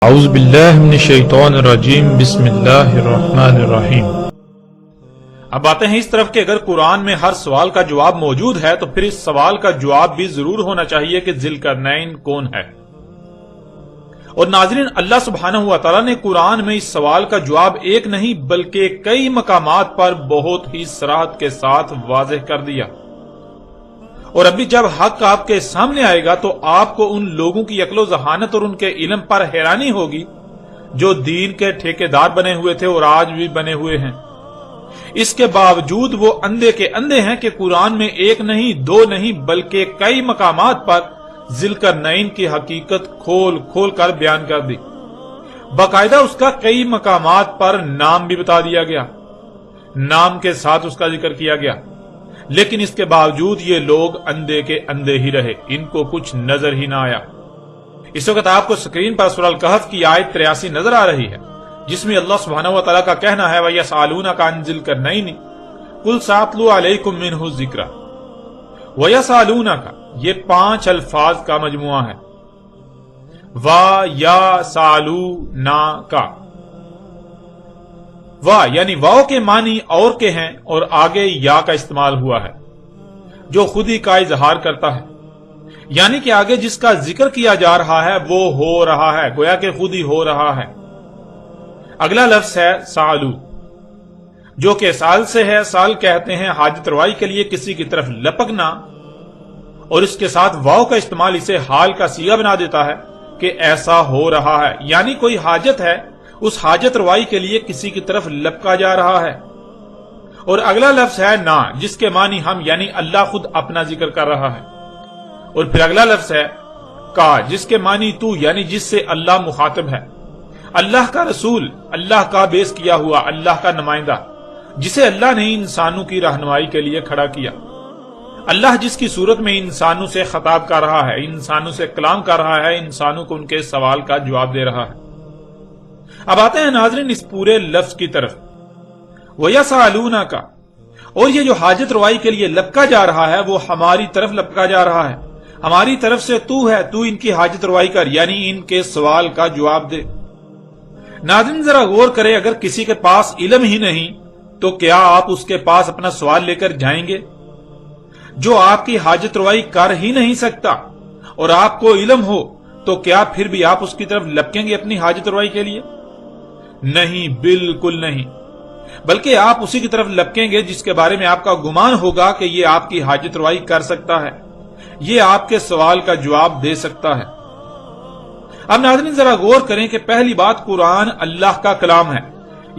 اعوذ باللہ من الشیطان الرجیم بسم اللہ الرحمن الرحیم۔ اب آتے ہیں اس طرف کہ اگر قرآن میں ہر سوال کا جواب موجود ہے تو پھر اس سوال کا جواب بھی ضرور ہونا چاہیے کہ ذی القرنین کون ہے۔ اور ناظرین، اللہ سبحانہ و تعالیٰ نے قرآن میں اس سوال کا جواب ایک نہیں بلکہ کئی مقامات پر بہت ہی صراحت کے ساتھ واضح کر دیا۔ اور ابھی جب حق آپ کے سامنے آئے گا تو آپ کو ان لوگوں کی عقل و ذہانت اور ان کے علم پر حیرانی ہوگی جو دین کے ٹھیکیدار بنے ہوئے تھے اور آج بھی بنے ہوئے ہیں۔ اس کے باوجود وہ اندھے کے اندھے ہیں کہ قرآن میں ایک نہیں دو نہیں بلکہ کئی مقامات پر ذی القرنین کی حقیقت کھول کھول کر بیان کر دی۔ باقاعدہ اس کا کئی مقامات پر نام بھی بتا دیا گیا، نام کے ساتھ اس کا ذکر کیا گیا، لیکن اس کے باوجود یہ لوگ اندھے کے اندھے ہی رہے، ان کو کچھ نظر ہی نہ آیا۔ اس وقت آپ کو سکرین پر سورہ الکہف کی آیت 83 نظر آ رہی ہے، جس میں اللہ سبحانہ و تعالیٰ کا کہنا ہے وَيَسْأَلُونَكَ عَنْ ذِي الْقَرْنَيْنِ قُلْ سَأَتْلُو عَلَيْكُم مِّنْهُ ذِكْرًا۔ وَيَسْأَلُونَكَ یہ 5 الفاظ کا مجموعہ ہے۔ وَيَسْأَلُونَكَ وا یعنی واو کے معنی اور کے ہیں اور آگے یا کا استعمال ہوا ہے جو خود ہی کا اظہار کرتا ہے، یعنی کہ آگے جس کا ذکر کیا جا رہا ہے وہ ہو رہا ہے، گویا کہ خود ہی ہو رہا ہے۔ اگلا لفظ ہے سالو، جو کہ سال سے ہے۔ سال کہتے ہیں حاجت روائی کے لیے کسی کی طرف لپکنا، اور اس کے ساتھ واو کا استعمال اسے حال کا صیغہ بنا دیتا ہے کہ ایسا ہو رہا ہے، یعنی کوئی حاجت ہے، اس حاجت روائی کے لیے کسی کی طرف لپکا جا رہا ہے۔ اور اگلا لفظ ہے نا، جس کے معنی ہم یعنی اللہ خود اپنا ذکر کر رہا ہے۔ اور پھر اگلا لفظ ہے کا، جس کے معنی تو یعنی جس سے اللہ مخاطب ہے، اللہ کا رسول، اللہ کا بیعث کیا ہوا، اللہ کا نمائندہ، جسے اللہ نے انسانوں کی رہنمائی کے لیے کھڑا کیا۔ اللہ جس کی صورت میں انسانوں سے خطاب کر رہا ہے، انسانوں سے کلام کر رہا ہے، انسانوں کو ان کے سوال کا جواب دے رہا ہے۔ اب آتے ہیں ناظرین اس پورے لفظ کی طرف، وَيَسْأَلُونَكَ، اور یہ جو حاجت روائی کے لیے لپکا جا رہا ہے وہ ہماری طرف لپکا جا رہا ہے، ہماری طرف سے تو ہے، تو ان کی حاجت روائی کر، یعنی ان کے سوال کا جواب دے۔ ناظرین ذرا غور کرے، اگر کسی کے پاس علم ہی نہیں تو کیا آپ اس کے پاس اپنا سوال لے کر جائیں گے؟ جو آپ کی حاجت روائی کر ہی نہیں سکتا اور آپ کو علم ہو تو کیا پھر بھی آپ اس کی طرف لپکیں گے اپنی حاجت روائی کے لیے؟ نہیں، بالکل نہیں، بلکہ آپ اسی کی طرف لپکیں گے جس کے بارے میں آپ کا گمان ہوگا کہ یہ آپ کی حاجت روائی کر سکتا ہے، یہ آپ کے سوال کا جواب دے سکتا ہے۔ اب ناظرین ذرا غور کریں کہ پہلی بات، قرآن اللہ کا کلام ہے،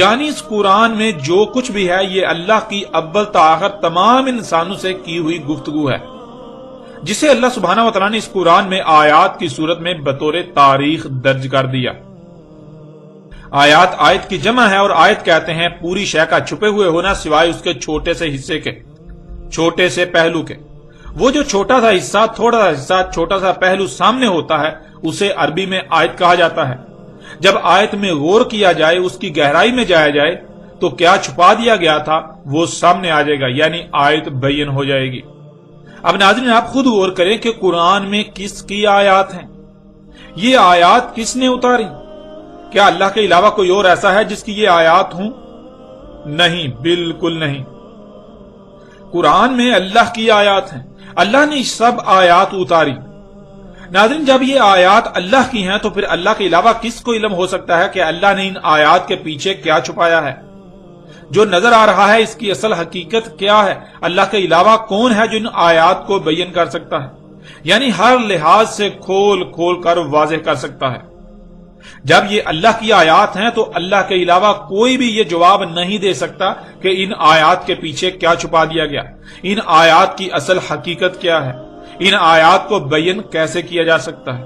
یعنی اس قرآن میں جو کچھ بھی ہے یہ اللہ کی اول تا آخر تمام انسانوں سے کی ہوئی گفتگو ہے، جسے اللہ سبحانہ و تعالیٰ نے اس قرآن میں آیات کی صورت میں بطور تاریخ درج کر دیا۔ آیات آیت کی جمع ہے، اور آیت کہتے ہیں پوری شے کا چھپے ہوئے ہونا سوائے اس کے چھوٹے سے حصے کے، چھوٹے سے پہلو کے۔ وہ جو چھوٹا سا حصہ، تھوڑا سا حصہ، چھوٹا سا پہلو سامنے ہوتا ہے اسے عربی میں آیت کہا جاتا ہے۔ جب آیت میں غور کیا جائے، اس کی گہرائی میں جایا جائے تو کیا چھپا دیا گیا تھا وہ سامنے آ جائے گا، یعنی آیت بین ہو جائے گی۔ اب ناظرین آپ خود غور کریں کہ قرآن میں کس کی آیات ہیں، یہ آیات کس نے اتاری؟ کیا اللہ کے علاوہ کوئی اور ایسا ہے جس کی یہ آیات ہوں؟ نہیں، بالکل نہیں۔ قرآن میں اللہ کی آیات ہیں، اللہ نے سب آیات اتاری۔ ناظرین جب یہ آیات اللہ کی ہیں تو پھر اللہ کے علاوہ کس کو علم ہو سکتا ہے کہ اللہ نے ان آیات کے پیچھے کیا چھپایا ہے؟ جو نظر آ رہا ہے اس کی اصل حقیقت کیا ہے؟ اللہ کے علاوہ کون ہے جو ان آیات کو بیان کر سکتا ہے، یعنی ہر لحاظ سے کھول کھول کر واضح کر سکتا ہے۔ جب یہ اللہ کی آیات ہیں تو اللہ کے علاوہ کوئی بھی یہ جواب نہیں دے سکتا کہ ان آیات کے پیچھے کیا چھپا دیا گیا، ان آیات کی اصل حقیقت کیا ہے، ان آیات کو بیان کیسے کیا جا سکتا ہے۔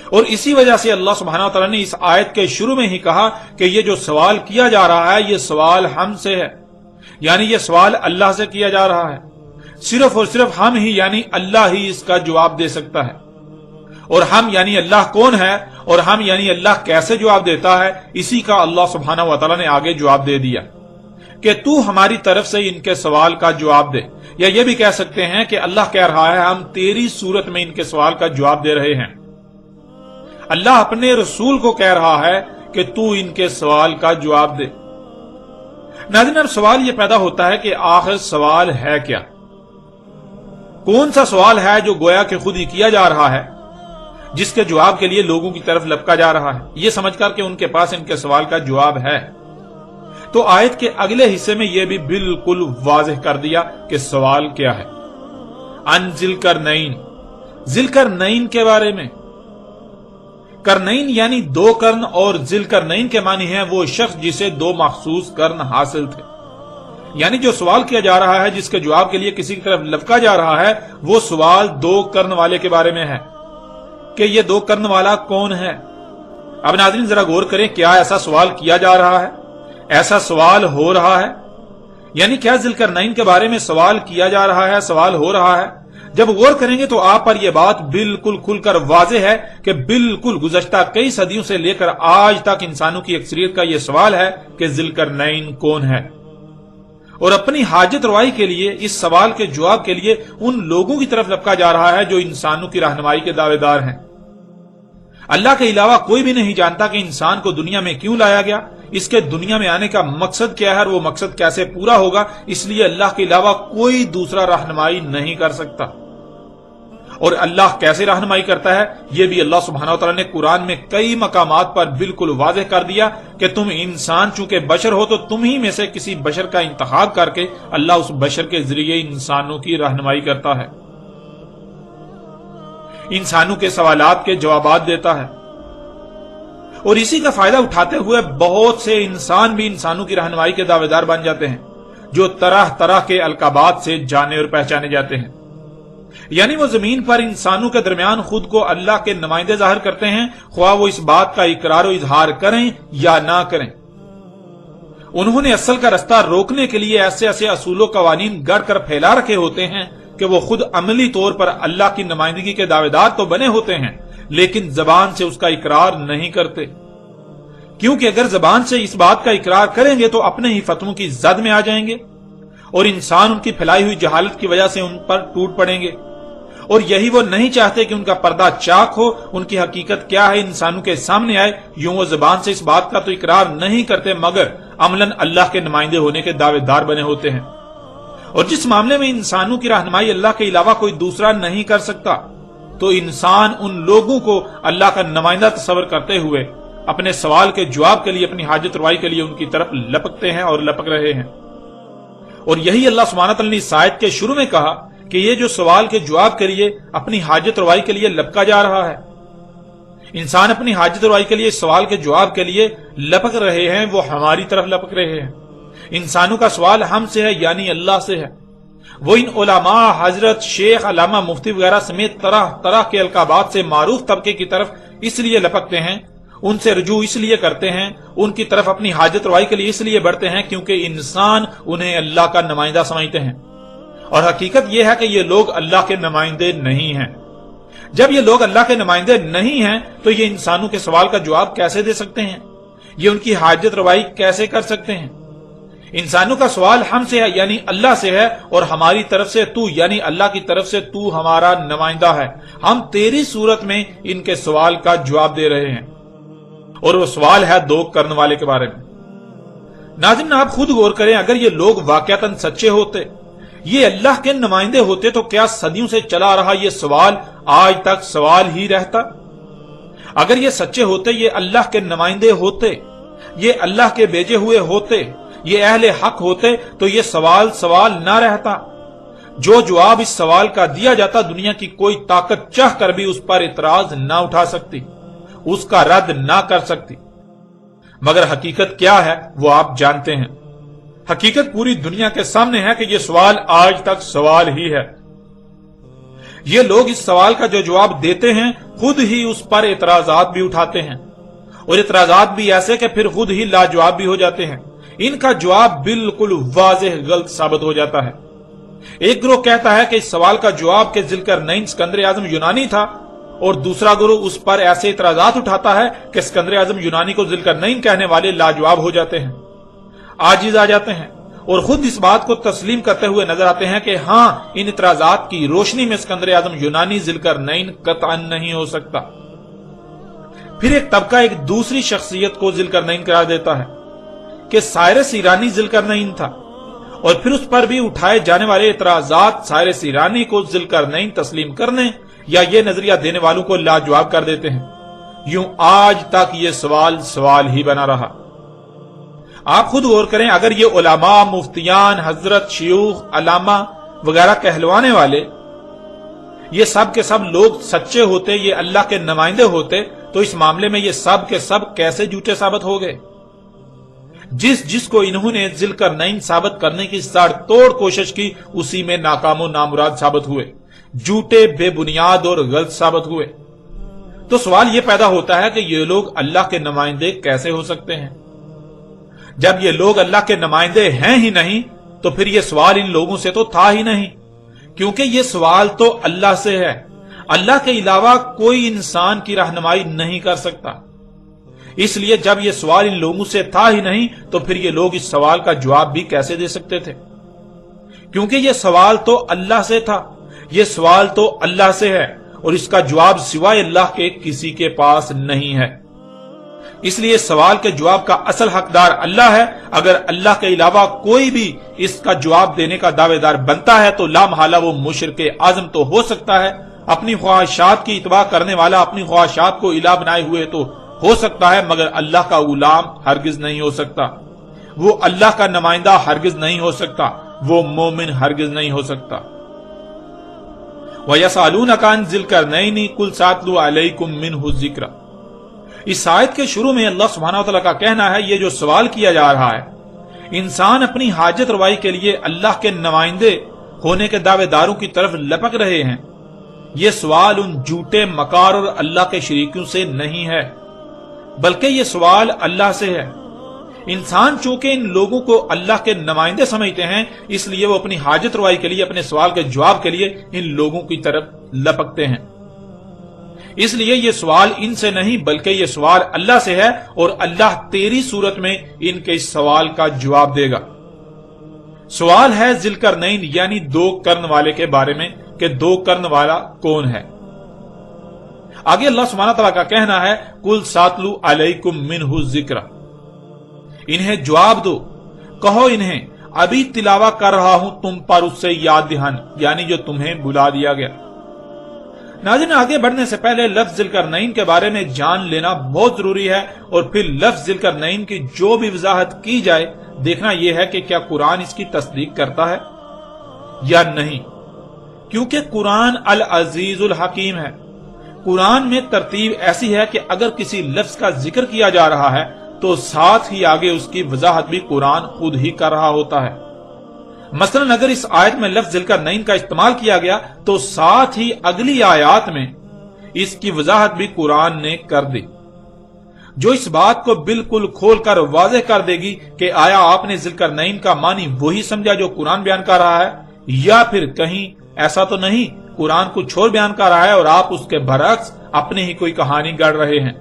اور اسی وجہ سے اللہ سبحانہ وتعالیٰ نے اس آیت کے شروع میں ہی کہا کہ یہ جو سوال کیا جا رہا ہے یہ سوال ہم سے ہے، یعنی یہ سوال اللہ سے کیا جا رہا ہے، صرف اور صرف ہم ہی یعنی اللہ ہی اس کا جواب دے سکتا ہے۔ اور ہم یعنی اللہ کون ہے اور ہم یعنی اللہ کیسے جواب دیتا ہے، اسی کا اللہ سبحانہ و تعالیٰ نے آگے جواب دے دیا کہ تو ہماری طرف سے ان کے سوال کا جواب دے، یا یہ بھی کہہ سکتے ہیں کہ اللہ کہہ رہا ہے ہم تیری صورت میں ان کے سوال کا جواب دے رہے ہیں۔ اللہ اپنے رسول کو کہہ رہا ہے کہ تو ان کے سوال کا جواب دے۔ ناظرین، اب سوال یہ پیدا ہوتا ہے کہ آخر سوال ہے کیا؟ کون سا سوال ہے جو گویا کہ خود ہی کیا جا رہا ہے، جس کے جواب کے لیے لوگوں کی طرف لپکا جا رہا ہے، یہ سمجھ کر کہ ان کے پاس ان کے سوال کا جواب ہے؟ تو آیت کے اگلے حصے میں یہ بھی بالکل واضح کر دیا کہ سوال کیا ہے۔ ان ذل کرنین، ذل کرنین کے بارے میں۔ کرنین یعنی دو کرن، اور ذل کرنین کے معنی ہے وہ شخص جسے دو مخصوص کرن حاصل تھے۔ یعنی جو سوال کیا جا رہا ہے، جس کے جواب کے لیے کسی کی طرف لپکا جا رہا ہے، وہ سوال دو کرن والے کے بارے میں ہے کہ یہ دو کرن والا کون ہے۔ اب ناظرین ذرا غور کریں، کیا ایسا سوال کیا جا رہا ہے؟ ایسا سوال ہو رہا ہے؟ یعنی کیا ذل کرنین کے بارے میں سوال کیا جا رہا ہے، سوال ہو رہا ہے؟ جب غور کریں گے تو آپ پر یہ بات بالکل کھل کر واضح ہے کہ بالکل گزشتہ کئی صدیوں سے لے کر آج تک انسانوں کی اکثریت کا یہ سوال ہے کہ ذل کرنین کون ہے، اور اپنی حاجت روائی کے لیے اس سوال کے جواب کے لیے ان لوگوں کی طرف لپکا جا رہا ہے جو انسانوں کی رہنمائی کے دعوے دار ہیں۔ اللہ کے علاوہ کوئی بھی نہیں جانتا کہ انسان کو دنیا میں کیوں لایا گیا، اس کے دنیا میں آنے کا مقصد کیا ہے، اور وہ مقصد کیسے پورا ہوگا۔ اس لیے اللہ کے علاوہ کوئی دوسرا رہنمائی نہیں کر سکتا۔ اور اللہ کیسے رہنمائی کرتا ہے، یہ بھی اللہ سبحانہ و تعالیٰ نے قرآن میں کئی مقامات پر بالکل واضح کر دیا کہ تم انسان چونکہ بشر ہو تو تم ہی میں سے کسی بشر کا انتخاب کر کے اللہ اس بشر کے ذریعے انسانوں کی رہنمائی کرتا ہے، انسانوں کے سوالات کے جوابات دیتا ہے، اور اسی کا فائدہ اٹھاتے ہوئے بہت سے انسان بھی انسانوں کی رہنمائی کے دعوے دار بن جاتے ہیں، جو طرح طرح کے القابات سے جانے اور پہچانے جاتے ہیں۔ یعنی وہ زمین پر انسانوں کے درمیان خود کو اللہ کے نمائندے ظاہر کرتے ہیں، خواہ وہ اس بات کا اقرار و اظہار کریں یا نہ کریں۔ انہوں نے اصل کا رستہ روکنے کے لیے ایسے ایسے اصول و قوانین گڑھ کر پھیلا رکھے ہوتے ہیں کہ وہ خود عملی طور پر اللہ کی نمائندگی کے دعوے دار تو بنے ہوتے ہیں، لیکن زبان سے اس کا اقرار نہیں کرتے، کیونکہ اگر زبان سے اس بات کا اقرار کریں گے تو اپنے ہی فتووں کی زد میں آ جائیں گے، اور انسان ان کی پھیلائی ہوئی جہالت کی وجہ سے ان پر ٹوٹ پڑیں گے۔ اور یہی وہ نہیں چاہتے کہ ان کا پردہ چاک ہو، ان کی حقیقت کیا ہے انسانوں کے سامنے آئے۔ یوں وہ زبان سے اس بات کا تو اقرار نہیں کرتے، مگر عملاً اللہ کے نمائندے ہونے کے دعوے دار بنے ہوتے ہیں۔ اور جس معاملے میں انسانوں کی رہنمائی اللہ کے علاوہ کوئی دوسرا نہیں کر سکتا، تو انسان ان لوگوں کو اللہ کا نمائندہ تصور کرتے ہوئے اپنے سوال کے جواب کے لیے، اپنی حاجت روائی کے لیے ان کی طرف لپکتے ہیں اور لپک رہے ہیں۔ اور یہی اللہ سبحانہ تعالیٰ نے اس آیت کے شروع میں کہا کہ یہ جو سوال کے جواب کے لیے، اپنی حاجت روائی کے لیے لپکا جا رہا ہے، انسان اپنی حاجت روائی کے لیے اس سوال کے جواب کے لیے لپک رہے ہیں، وہ ہماری طرف لپک رہے ہیں۔ انسانوں کا سوال ہم سے ہے، یعنی اللہ سے ہے۔ وہ ان علماء، حضرت، شیخ، علامہ، مفتی وغیرہ سمیت طرح طرح کے القابات سے معروف طبقے کی طرف اس لیے لپکتے ہیں، ان سے رجوع اس لیے کرتے ہیں، ان کی طرف اپنی حاجت روائی کے لیے اس لیے بڑھتے ہیں کیونکہ انسان انہیں اللہ کا نمائندہ سمجھتے ہیں۔ اور حقیقت یہ ہے کہ یہ لوگ اللہ کے نمائندے نہیں ہیں۔ جب یہ لوگ اللہ کے نمائندے نہیں ہیں تو یہ انسانوں کے سوال کا جواب کیسے دے سکتے ہیں؟ یہ ان کی حاجت روائی کیسے کر سکتے ہیں؟ انسانوں کا سوال ہم سے ہے، یعنی اللہ سے ہے، اور ہماری طرف سے تو، یعنی اللہ کی طرف سے تو ہمارا نمائندہ ہے۔ ہم تیری صورت میں ان کے سوال کا جواب دے رہے ہیں، اور وہ سوال ہے دو کرن والے کے بارے میں۔ ناظرین آپ خود غور کریں، اگر یہ لوگ واقعتاً سچے ہوتے، یہ اللہ کے نمائندے ہوتے، تو کیا صدیوں سے چلا رہا یہ سوال آج تک سوال ہی رہتا؟ اگر یہ سچے ہوتے، یہ اللہ کے نمائندے ہوتے، یہ اللہ کے بھیجے ہوئے ہوتے، یہ اہل حق ہوتے، تو یہ سوال نہ رہتا۔ جو جواب اس سوال کا دیا جاتا، دنیا کی کوئی طاقت چاہ کر بھی اس پر اعتراض نہ اٹھا سکتی، اس کا رد نہ کر سکتی۔ مگر حقیقت کیا ہے وہ آپ جانتے ہیں۔ حقیقت پوری دنیا کے سامنے ہے کہ یہ سوال آج تک سوال ہی ہے۔ یہ لوگ اس سوال کا جو جواب دیتے ہیں، خود ہی اس پر اعتراضات بھی اٹھاتے ہیں، اور اعتراضات بھی ایسے کہ پھر خود ہی لاجواب بھی ہو جاتے ہیں۔ ان کا جواب بالکل واضح غلط ثابت ہو جاتا ہے۔ ایک گروہ کہتا ہے کہ اس سوال کا جواب کہ ذل کرنین سکندر اعظم یونانی تھا، اور دوسرا گروہ اس پر ایسے اعتراضات اٹھاتا ہے کہ سکندر اعظم یونانی کو ذل کرنین کہنے والے لاجواب ہو جاتے ہیں، عاجز آ جاتے ہیں، اور خود اس بات کو تسلیم کرتے ہوئے نظر آتے ہیں کہ ہاں، ان اعتراضات کی روشنی میں سکندر اعظم یونانی ذل کرنین قطعاً نہیں ہو سکتا۔ پھر ایک طبقہ ایک دوسری شخصیت کو ذوالقرنین قرار دیتا ہے کہ سائرس ایرانی ذوالقرنین تھا، اور پھر اس پر بھی اٹھائے جانے والے اعتراضات سائرس ایرانی کو ذوالقرنین تسلیم کرنے یا یہ نظریہ دینے والوں کو لاجواب کر دیتے ہیں۔ یوں آج تک یہ سوال ہی بنا رہا۔ آپ خود غور کریں، اگر یہ علماء، مفتیان، حضرت، شیوخ، علامہ وغیرہ کہلوانے والے یہ سب کے سب لوگ سچے ہوتے، یہ اللہ کے نمائندے ہوتے، تو اس معاملے میں یہ سب کے سب کیسے جھوٹے ثابت ہو گئے؟ جس کو انہوں نے ذوالقرنین ثابت کرنے کی ساڑ توڑ کوشش کی، اسی میں ناکام و نامراد ثابت ہوئے، جھوٹے، بے بنیاد اور غلط ثابت ہوئے۔ تو سوال یہ پیدا ہوتا ہے کہ یہ لوگ اللہ کے نمائندے کیسے ہو سکتے ہیں؟ جب یہ لوگ اللہ کے نمائندے ہیں ہی نہیں تو پھر یہ سوال ان لوگوں سے تو تھا ہی نہیں، کیونکہ یہ سوال تو اللہ سے ہے۔ اللہ کے علاوہ کوئی انسان کی رہنمائی نہیں کر سکتا۔ اس لیے جب یہ سوال ان لوگوں سے تھا ہی نہیں تو پھر یہ لوگ اس سوال کا جواب بھی کیسے دے سکتے تھے؟ کیونکہ یہ سوال تو اللہ سے تھا، یہ سوال تو اللہ سے ہے، اور اس کا جواب سوائے اللہ کے کسی کے پاس نہیں ہے۔ اس لیے سوال کے جواب کا اصل حقدار اللہ ہے۔ اگر اللہ کے علاوہ کوئی بھی اس کا جواب دینے کا دعوے دار بنتا ہے تو لا محالہ وہ مشرک اعظم تو ہو سکتا ہے، اپنی خواہشات کی اتباع کرنے والا اپنی خواہشات کو الہ بنائے ہوئے تو ہو سکتا ہے، مگر اللہ کا غلام ہرگز نہیں ہو سکتا، وہ اللہ کا نمائندہ ہرگز نہیں ہو سکتا، وہ مومن ہرگز نہیں ہو سکتا۔ وَيَسْأَلُونَكَ عَنِ ذِي الْقَرْنَيْنِ قُلْ سَأَتْلُو عَلَيْكُم مِّنْهُ الذِّكْرَ۔ اس آیت کے شروع میں اللہ سبحانہ وتعالی کا کہنا ہے، یہ جو سوال کیا جا رہا ہے، انسان اپنی حاجت روائی کے لیے اللہ کے نمائندے ہونے کے دعوے داروں کی طرف لپک رہے ہیں۔ یہ سوال ان جھوٹے مکار اور اللہ کے شریکوں سے نہیں ہے، بلکہ یہ سوال اللہ سے ہے۔ انسان چونکہ ان لوگوں کو اللہ کے نمائندے سمجھتے ہیں، اس لیے وہ اپنی حاجت روائی کے لیے، اپنے سوال کے جواب کے لیے ان لوگوں کی طرف لپکتے ہیں۔ اس لیے یہ سوال ان سے نہیں بلکہ یہ سوال اللہ سے ہے، اور اللہ تیری صورت میں ان کے اس سوال کا جواب دے گا۔ سوال ہے ذوالقرنین یعنی دو کرن والے کے بارے میں کہ دو کرن والا کون ہے۔ آگے اللہ سبحانہ تعالیٰ کا کہنا ہے، قُلْ سَأَتْلُو عَلَيْكُم مِّنْهُ الذِّكْرَ۔ انہیں جواب دو، کہو انہیں ابھی تلاوہ کر رہا ہوں تم پر اس سے یاد دہانی، یعنی جو تمہیں بلا دیا گیا۔ ناظرین، آگے بڑھنے سے پہلے لفظ ذوالقرنین کے بارے میں جان لینا بہت ضروری ہے، اور پھر لفظ ذوالقرنین کی جو بھی وضاحت کی جائے دیکھنا یہ ہے کہ کیا قرآن اس کی تصدیق کرتا ہے یا نہیں، کیونکہ قرآن العزیز الحکیم ہے۔ قرآن میں ترتیب ایسی ہے کہ اگر کسی لفظ کا ذکر کیا جا رہا ہے تو ساتھ ہی آگے اس کی وضاحت بھی قرآن خود ہی کر رہا ہوتا ہے۔ مثلا اگر اس آیت میں لفظ ذوالقرنین کا استعمال کیا گیا تو ساتھ ہی اگلی آیات میں اس کی وضاحت بھی قرآن نے کر دی، جو اس بات کو بالکل کھول کر واضح کر دے گی کہ آیا آپ نے ذوالقرنین کا معنی وہی سمجھا جو قرآن بیان کر رہا ہے، یا پھر کہیں ایسا تو نہیں قرآن کچھ اور بیان کر رہا ہے اور آپ اس کے برعکس اپنے ہی کوئی کہانی گڑھ رہے ہیں،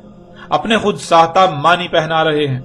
اپنے خود ساختہ معنی پہنا رہے ہیں۔